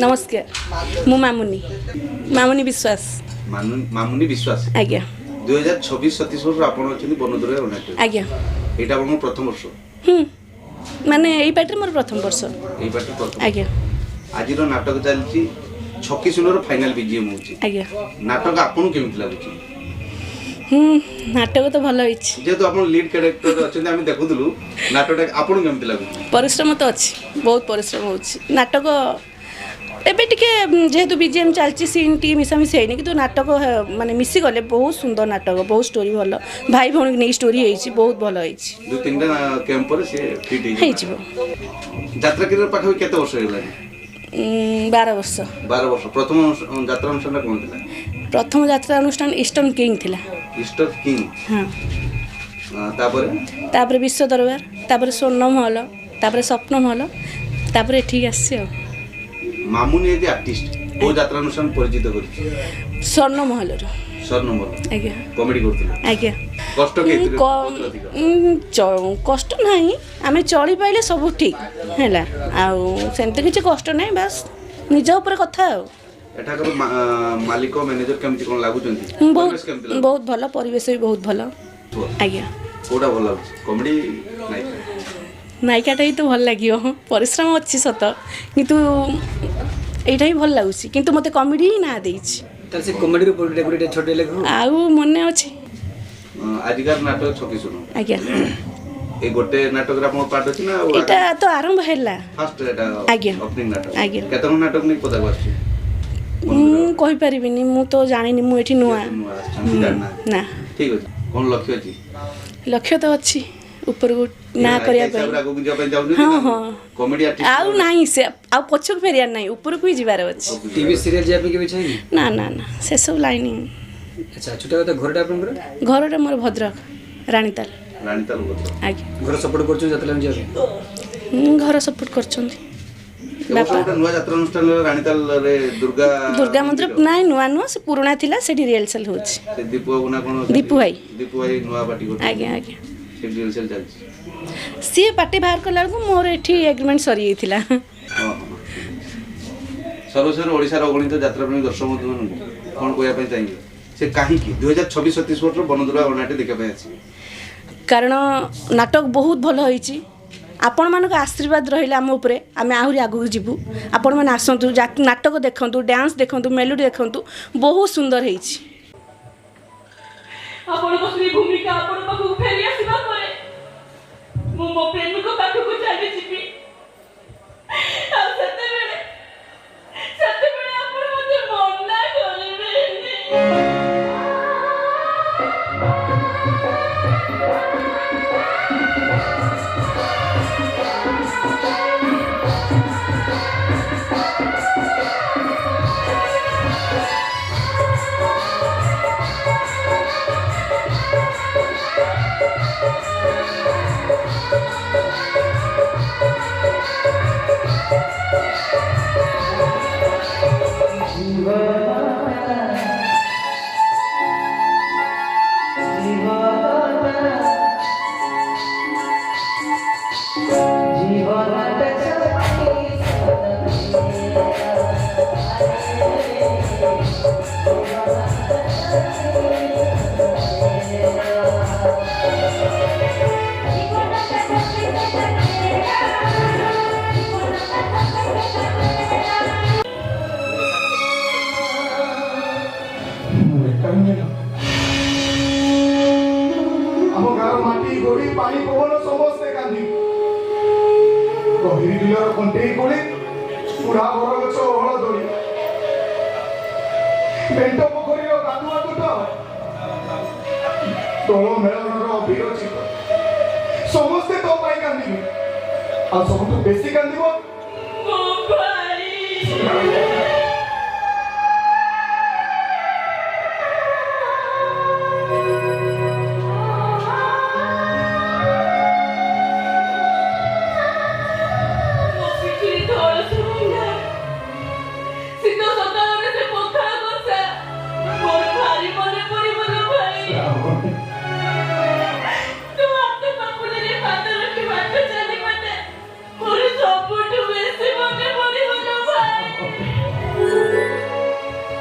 नमस्कार मु मामुनी मामुनी विश्वास मामुनी विश्वास आज्ञा 2026 छत्तीसगढ़ आपण अछि बनदुर्गा गणनाट्य आज्ञा एटा हमर प्रथम वर्ष माने एई पार्टी मोर प्रथम वर्ष एई पार्टी प्रथम आज्ञा आज रो नाटक चलछि छक्की सुनर फाइनल बीजीएम होछि आज्ञा नाटक आपन केमिति लागुछि नाटक तो भल होइछि जेतु आपण लीड कैरेक्टर अछि हम देखुदलु नाटक आपन केमिति लागुछि परिश्रम तो अछि बहुत परिश्रम होछि नाटक एबे टिके जेहेतु बीजीएम चलछि सीन टी मिसा मिस हेनी कि नाटक माने मिसी गले बहुत सुंदर नाटक बहुत स्टोरी भल भाई भौणी नै स्टोरी हेछि बहुत भल हेछि दु तीनटा कैंप पर से फिट हेछि यात्रा करियर पाखो केते वर्ष हेलानी 12 वर्ष प्रथम यात्रा अनुष्ठान कोन थिला प्रथम यात्रा अनुष्ठान ईस्टर्न किंग थिला ईस्टर किंग हां तापर विश्व दरबार तापर स्वर्ण महल तापर स्वप्न महल तापर ठीक आसी मामुनी एज आर्टिस्ट को यात्रा अनुष्ठान परिचित करी स्वर्ण महल आज्ञा कॉमेडी करथिला आज्ञा कष्ट कष्ट नहीं आमे चली पाइले सब ठीक हैला आउ सेमते किछ कष्ट नहीं बस निज ऊपर कथा एठा कर मालिक मैनेजर केमति कोन लागु जंती बहुत भलो परिवेश भी बहुत भलो आज्ञा कोडा भलो लागु कॉमेडी नायिकाटा ही तो भल लागियो परिश्रम अच्छी सत किंतु एटा ही भल लागुसी किंतु मते कॉमेडी ही ना देछि त से कॉमेडी रो पोलिटिकल छोटे लेखु आउ मने अछि आजिकार नाटक छकी सुनो आज्ञा ए गोटे नाटक रा हम पार्ट अछि ना एटा तो आरंभ हैला फर्स्ट एटा आज्ञा ओपनिंग नाटक आज्ञा केतन नाटक नै पता वाछि कहि परिबिनी मु तो जानिनी मु एठी नुआ ना ठीक अछि कोन लक्ष्य अछि लक्ष्य तो अछि ऊपर को ना करिया पे हां हां कॉमेडी आर्टिस्ट आउ नाही से आ पछक फेरिया नाही ऊपर को ही जिबार अछि टीवी सीरियल जे के छै ना ना ना से सब लाइन अच्छा छोटा तो घरटा अपन घरटा मोर भद्रक रानीताल भद्रक आज्ञा घर सपोर्ट करछु जतले जे घर सपोर्ट करछंती बापा नुवा यात्रा अनुष्ठान रानीताल रे दुर्गा मंदिर नाही नुवा नुवा से पुराना थिला सेठी रिहर्सल होछि से दीपू गुना कोन दीपू भाई नुवा पार्टी को आज्ञा आज्ञा से रिहर्सल चलछि सी पार्टी बाहर कला को मोर एठी एग्रीमेंट सरी हिथिला सर्वसर ओडिसा रो गणित यात्रा प्रेमी दर्शक मन कोन कोया पे चाहिए से काहे की 2026 छत्तीसगढ़ रो बनदुर्गा गणनाट्य देखा पे अछि कारण नाटक बहुत भल होईची आपण मानक आशीर्वाद रहिला हम ऊपर आमे आहुरी आगु जीवु आपण माने आसंतु नाटक देखंतु डांस देखंतु मेलोडी देखंतु बहुत सुंदर हेईची आपण बसरी भूमिका आपण पाखु फेरी आसीबा परे मु मो प्रेम को पाखु को चली जीबी आ सते बेले आपण मते मन ना करिबे माटी गोड़ी पानी पवन समस्ते कांदी गहिरी दिलर कंटेई कोली पुरा घर गछ हळ दड़ी बेंट पोखरी रो गाधुआ टुट तोलो मेळन रो विरोचित समस्ते तो पाई कांदी आ सबटु बेसी कांदीबो